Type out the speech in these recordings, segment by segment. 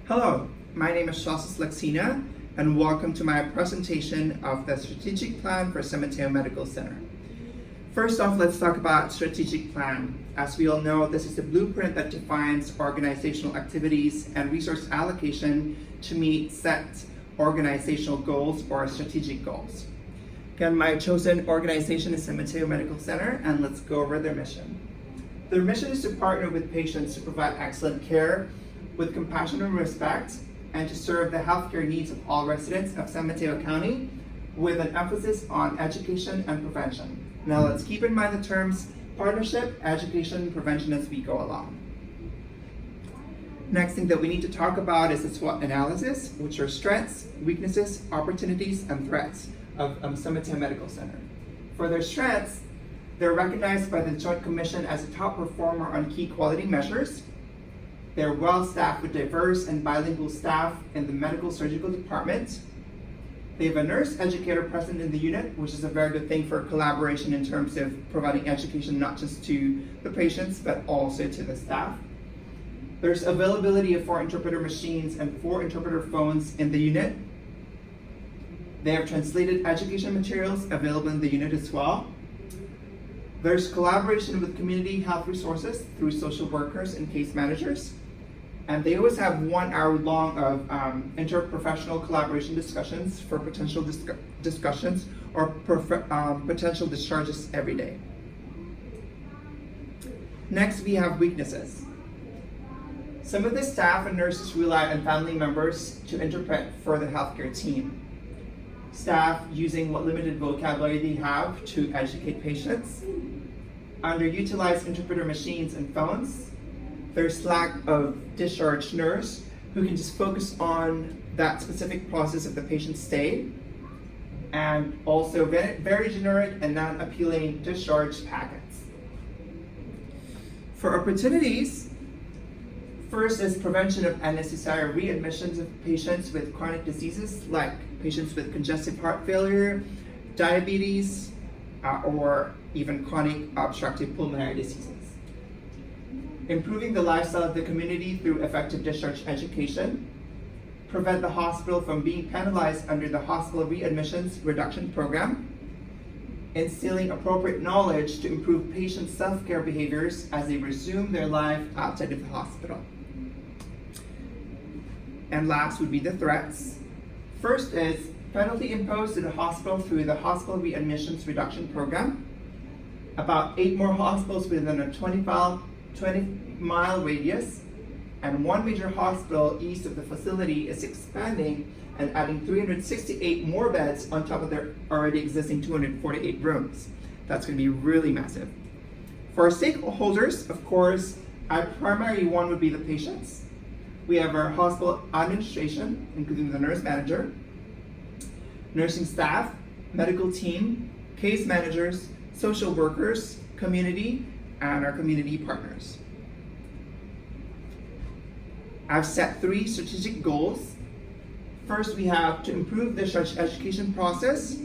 Hello, my name is Chalcis Lacsina, and welcome to my presentation of the strategic plan for San Mateo Medical Center. First off, let's talk about strategic plan. As we all know, this is the blueprint that defines organizational activities and resource allocation to meet set organizational goals or strategic goals. Again, my chosen organization is San Mateo Medical Center, and let's go over their mission. Their mission is to partner with patients to provide excellent care with compassion and respect, and to serve the healthcare needs of all residents of San Mateo County with an emphasis on education and prevention. Now let's keep in mind the terms partnership, education, and prevention as we go along. Next thing that we need to talk about is the SWOT analysis, which are strengths, weaknesses, opportunities, and threats of San Mateo Medical Center. For their strengths, they're recognized by the Joint Commission as a top performer on key quality measures. They're well-staffed with diverse and bilingual staff in the medical surgical department. They have a nurse educator present in the unit, which is a very good thing for collaboration in terms of providing education not just to the patients, but also to the staff. There's availability of 4 interpreter machines and 4 interpreter phones in the unit. They have translated education materials available in the unit as well. There's collaboration with community health resources through social workers and case managers. And they always have 1 hour long of interprofessional collaboration discussions for potential discussions or potential discharges every day. Next, we have weaknesses. Some of the staff and nurses rely on family members to interpret for the healthcare team. Staff using what limited vocabulary they have to educate patients. Underutilized interpreter machines and phones. There's lack of discharge nurse who can just focus on that specific process of the patient's stay, and also very generic and non-appealing discharge packets. For opportunities, first is prevention of unnecessary readmissions of patients with chronic diseases like patients with congestive heart failure, diabetes, or even chronic obstructive pulmonary diseases. Improving the lifestyle of the community through effective discharge education. Prevent the hospital from being penalized under the hospital readmissions reduction program. Instilling appropriate knowledge to improve patient self-care behaviors as they resume their life outside of the hospital. And last would be the threats. First is penalty imposed to the hospital through the hospital readmissions reduction program. About 8 more hospitals within a 20-mile radius, and 1 major hospital east of the facility is expanding and adding 368 more beds on top of their already existing 248 rooms. That's going to be really massive. For our stakeholders, of course, our primary one would be the patients. We have our hospital administration, including the nurse manager, nursing staff, medical team, case managers, social workers, community, and our community partners. I've set 3 strategic goals. First, we have to improve the discharge education process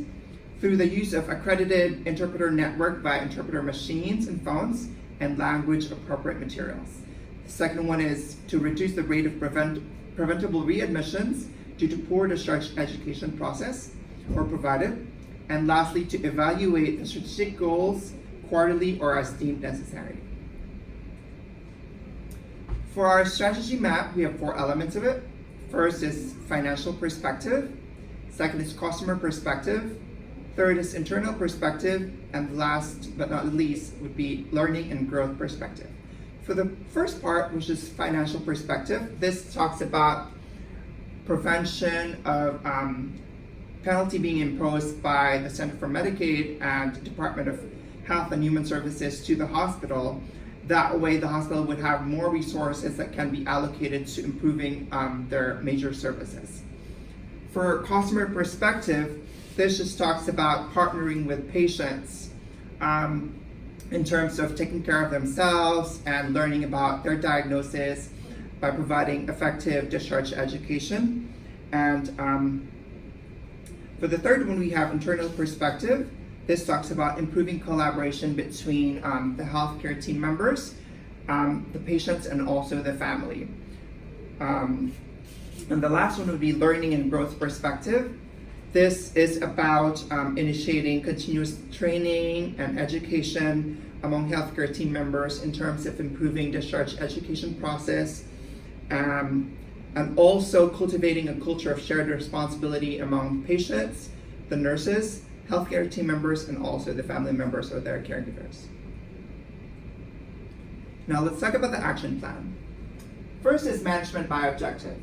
through the use of accredited interpreter network via interpreter machines and phones and language appropriate materials. The second one is to reduce the rate of preventable readmissions due to poor discharge education process or provided. And lastly, to evaluate the strategic goals quarterly or as deemed necessary. For our strategy map, we have 4 elements of it. First is financial perspective. Second is customer perspective. Third is internal perspective. And last but not least would be learning and growth perspective. For the first part, which is financial perspective, this talks about prevention of penalty being imposed by the Center for Medicaid and Department of Health and Human Services to the hospital. That way the hospital would have more resources that can be allocated to improving their major services. For customer perspective, this just talks about partnering with patients in terms of taking care of themselves and learning about their diagnosis by providing effective discharge education. And for the third one, we have internal perspective. This talks about improving collaboration between the healthcare team members, the patients, and also the family. And the last one would be learning and growth perspective. This is about initiating continuous training and education among healthcare team members in terms of improving discharge education process, and also cultivating a culture of shared responsibility among patients, the nurses, healthcare team members, and also the family members or their caregivers. Now let's talk about the action plan. First is management by objective.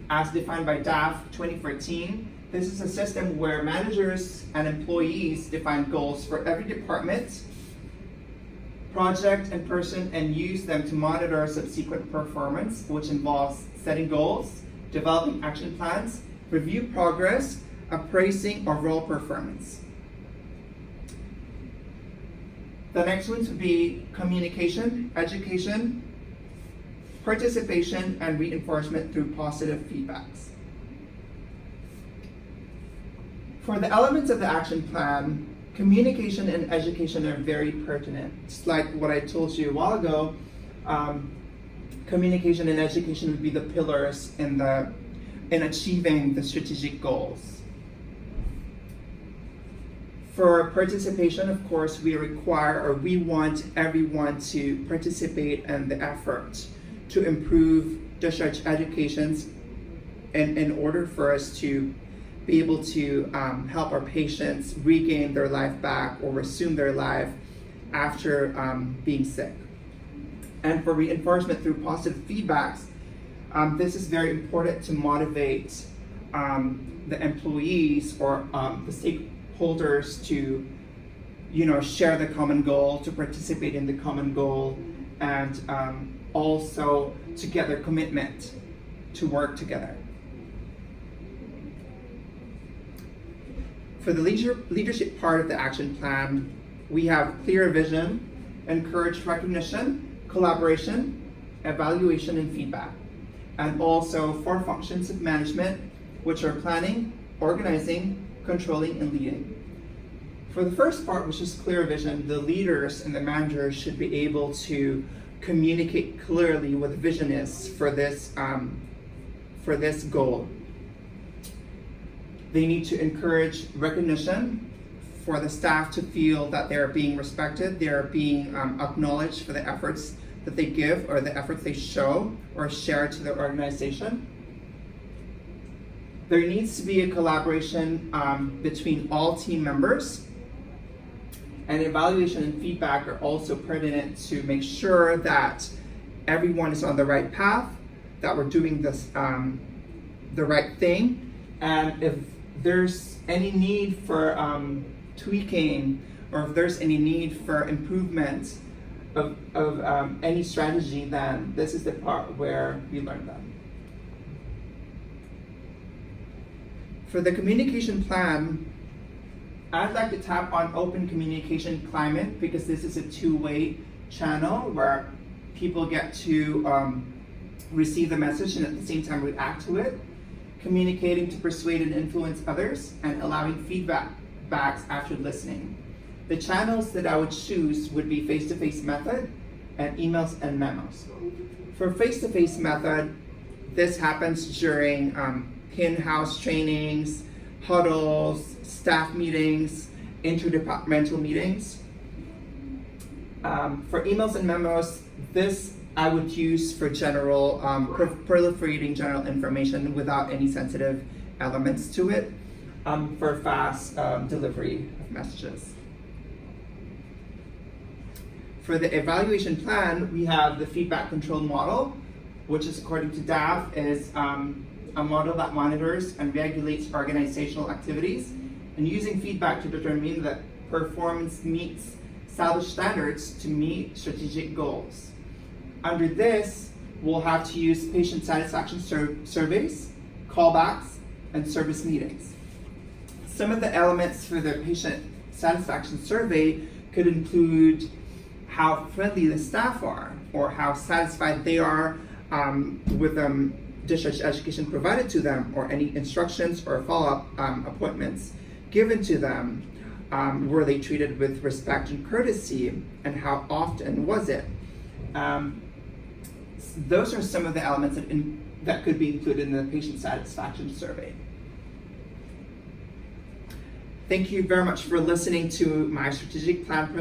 As defined by DAF 2014, this is a system where managers and employees define goals for every department, project, and person, and use them to monitor subsequent performance, which involves setting goals, developing action plans, review progress, appraising overall performance. The next ones would be communication, education, participation, and reinforcement through positive feedbacks. For the elements of the action plan, communication and education are very pertinent. It's like what I told you a while ago, communication and education would be the pillars in achieving the strategic goals. For participation, of course, we want everyone to participate in the effort to improve discharge educations in order for us to be able to help our patients regain their life back or resume their life after being sick. And for reinforcement through positive feedbacks, this is very important to motivate the employees or the stakeholders to, share the common goal, to participate in the common goal, and also to get their commitment to work together. For the leadership part of the action plan, we have clear vision, encourage recognition, collaboration, evaluation, and feedback. And also 4 functions of management, which are planning, organizing, controlling, and leading. For the first part, which is clear vision, the leaders and the managers should be able to communicate clearly what the vision is for this goal. They need to encourage recognition for the staff to feel that they're being respected, they're being acknowledged for the efforts that they give or the efforts they show or share to their organization. There needs to be a collaboration between all team members, and evaluation and feedback are also pertinent to make sure that everyone is on the right path, that we're doing this the right thing, and if there's any need for tweaking, or if there's any need for improvement of any strategy, then this is the part where we learn that. For the communication plan, I'd like to tap on open communication climate, because this is a two-way channel where people get to receive the message and at the same time react to it, communicating to persuade and influence others, and allowing feedbacks after listening. The channels that I would choose would be face-to-face method and emails and memos. For face-to-face method, this happens during in-house trainings, huddles, staff meetings, interdepartmental meetings. For emails and memos, this I would use for general, proliferating general information without any sensitive elements to it, for fast delivery of messages. For the evaluation plan, we have the feedback control model, which is, according to DAF, is a model that monitors and regulates organizational activities, and using feedback to determine that performance meets established standards to meet strategic goals. Under this, we'll have to use patient satisfaction surveys, callbacks, and service meetings. Some of the elements for the patient satisfaction survey could include how friendly the staff are, or how satisfied they are with discharge education provided to them, or any instructions or follow-up appointments given to them. Were they treated with respect and courtesy, and how often was it? Those are some of the elements that that could be included in the patient satisfaction survey. Thank you very much for listening to my strategic plan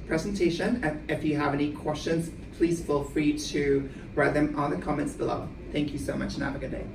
presentation. If you have any questions, please feel free to write them on the comments below. Thank you so much and have a good day.